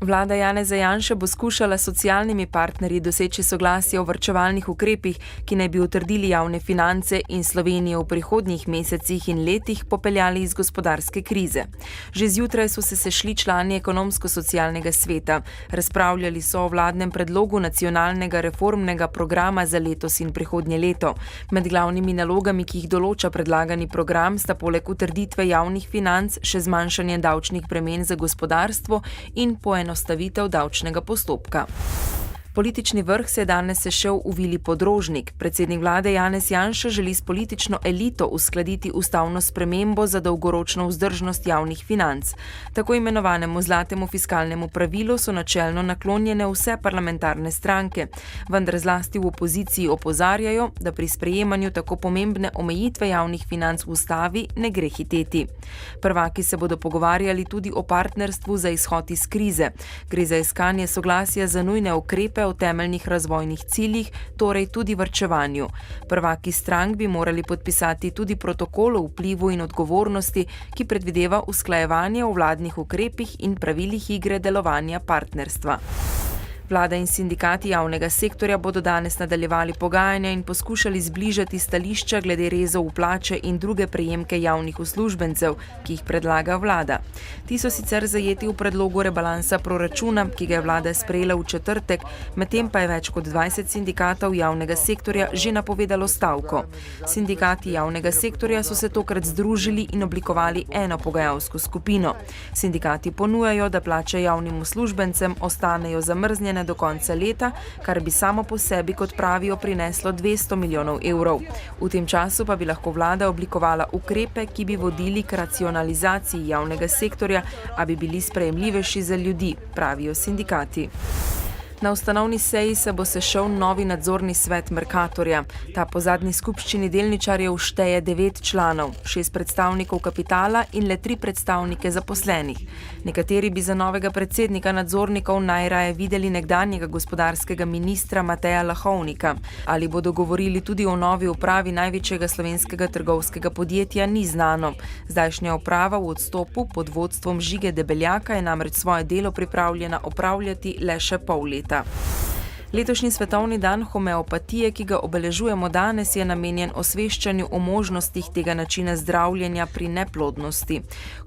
Vlada Janeza Janše bo skušala s socialnimi partnerji doseči soglasje o varčevalnih ukrepih, ki naj bi utrdili javne finance in Slovenijo v prihodnjih mesecih in letih popeljali iz gospodarske krize. Že zjutraj so se sešli člani ekonomsko-socialnega sveta. Razpravljali so o vladnem predlogu nacionalnega reformnega programa za letos in prihodnje leto. Med glavnimi nalogami, ki jih določa predlagani program, sta poleg utrditve javnih financ še zmanjšanje davčnih bremen za gospodarstvo in poenostavitev davčnega postopka. Politični vrh se je danes sešel v Vili Podrožnik. Predsednik vlade Janez Janša želi s politično elito uskladiti ustavno spremembo za dolgoročno vzdržnost javnih financ. Tako imenovanemu zlatemu fiskalnemu pravilu so načelno naklonjene vse parlamentarne stranke, vendar zlasti v opoziciji opozarjajo, da pri sprejemanju tako pomembne omejitve javnih financ v ustavi ne gre hiteti. Prvaki se bodo pogovarjali tudi o partnerstvu za izhod iz krize. Gre za iskanje soglasja za nujne ukrepe o temeljnih razvojnih ciljih, torej tudi varčevanju. Prvaki strank bi morali podpisati tudi protokol o vplivu in odgovornosti, ki predvideva usklajevanje o vladnih ukrepih in pravilih igre delovanja partnerstva. Vlada in sindikati javnega sektorja bodo danes nadaljevali pogajanja in poskušali zbližati stališča glede rezov v plače in druge prejemke javnih uslužbencev, ki jih predlaga vlada. Ti so sicer zajeti v predlogu rebalansa proračuna, ki ga je vlada sprejela v četrtek, medtem pa je več kot 20 sindikatov javnega sektorja že napovedalo stavko. Sindikati javnega sektorja so se tokrat združili in oblikovali eno pogajalsko skupino. Sindikati ponujajo, da plače javnim uslužbencem ostanejo zamrznjene do konca leta, kar bi samo po sebi, kot pravijo, prineslo 200 milijonov evrov. V tem času pa bi lahko vlada oblikovala ukrepe, ki bi vodili k racionalizaciji javnega sektorja, a bi bili sprejemljivejši za ljudi, pravijo sindikati. Na ustanovni seji se bo sešel novi nadzorni svet Mercatorja. Ta po zadnji skupščini delničarjev šteje 9 članov, 6 predstavnikov kapitala in le 3 predstavnike zaposlenih. Nekateri bi za novega predsednika nadzornikov najraje videli nekdanjega gospodarskega ministra Mateja Lahovnika. Ali bodo govorili tudi o novi upravi največjega slovenskega trgovskega podjetja, ni znano. Zdajšnja uprava v odstopu pod vodstvom Žige Debeljaka je namreč svoje delo pripravljena opravljati le še pol leta. Letošnji svetovni dan homeopatije, ki ga obeležujemo danes, je namenjen osveščanju o možnostih tega načina zdravljenja pri neplodnosti.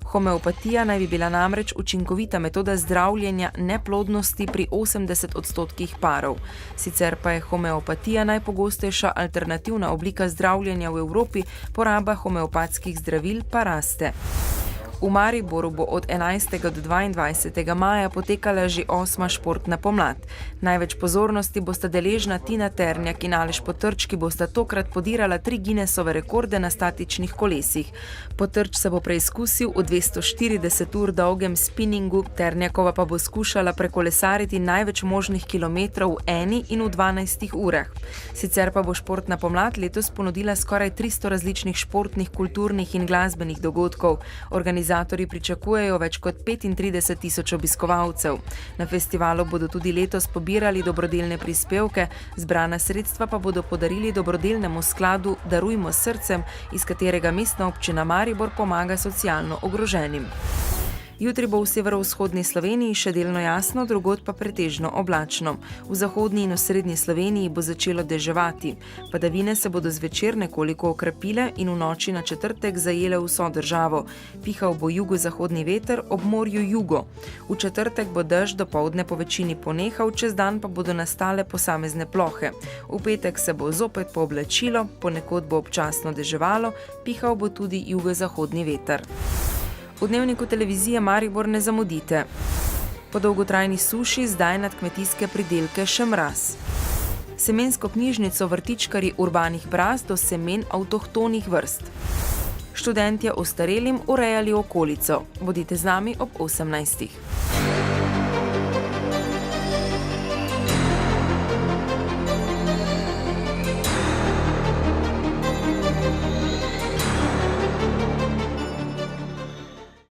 Homeopatija naj bi bila namreč učinkovita metoda zdravljenja neplodnosti pri 80% parov. Sicer pa je homeopatija najpogostejša alternativna oblika zdravljenja v Evropi, poraba homeopatskih zdravil pa raste. V Mariboru bo od 11. do 22. maja potekala že 8. športna pomlad. Največ pozornosti bosta deležna Tina Ternjak in Aleš Potrč, ki bosta tokrat podirala 3 Guinnessove rekorde na statičnih kolesih. Potrč se bo preizkusil v 240 ur dolgem spinningu, Ternjakova pa bo skušala prekolesariti največ možnih kilometrov v 1 in v 12 urah. Sicer pa bo športna pomlad letos ponudila skoraj 300 različnih športnih, kulturnih in glasbenih dogodkov. Organizatorji pričakujejo več kot 35 tisoč obiskovalcev. Na festivalu bodo tudi letos pobirali dobrodelne prispevke, zbrana sredstva pa bodo podarili dobrodelnemu skladu Darujmo s srcem, iz katerega mestna občina Maribor pomaga socialno ogroženim. Jutri bo v severovzhodni Sloveniji še delno jasno, drugod pa pretežno oblačno. V zahodni in osrednji Sloveniji bo začelo deževati. Padavine se bodo zvečer nekoliko okrepile in v noči na četrtek zajele vso državo. Pihal bo jugozahodni veter, ob morju jugo. V četrtek bo dež dopoldne po večini ponehal, čez dan pa bodo nastale posamezne plohe. V petek se bo zopet pooblačilo, ponekod bo občasno deževalo, pihal bo tudi jugozahodni veter. V dnevniku televizije Maribor ne zamudite. Po dolgotrajni suši zdaj nad kmetijske pridelke še mraz. Semensko knjižnico vrtičkarji urbanih brazd do semen avtohtonih vrst. Študentje ostarelim urejali okolico. Bodite z nami ob 18.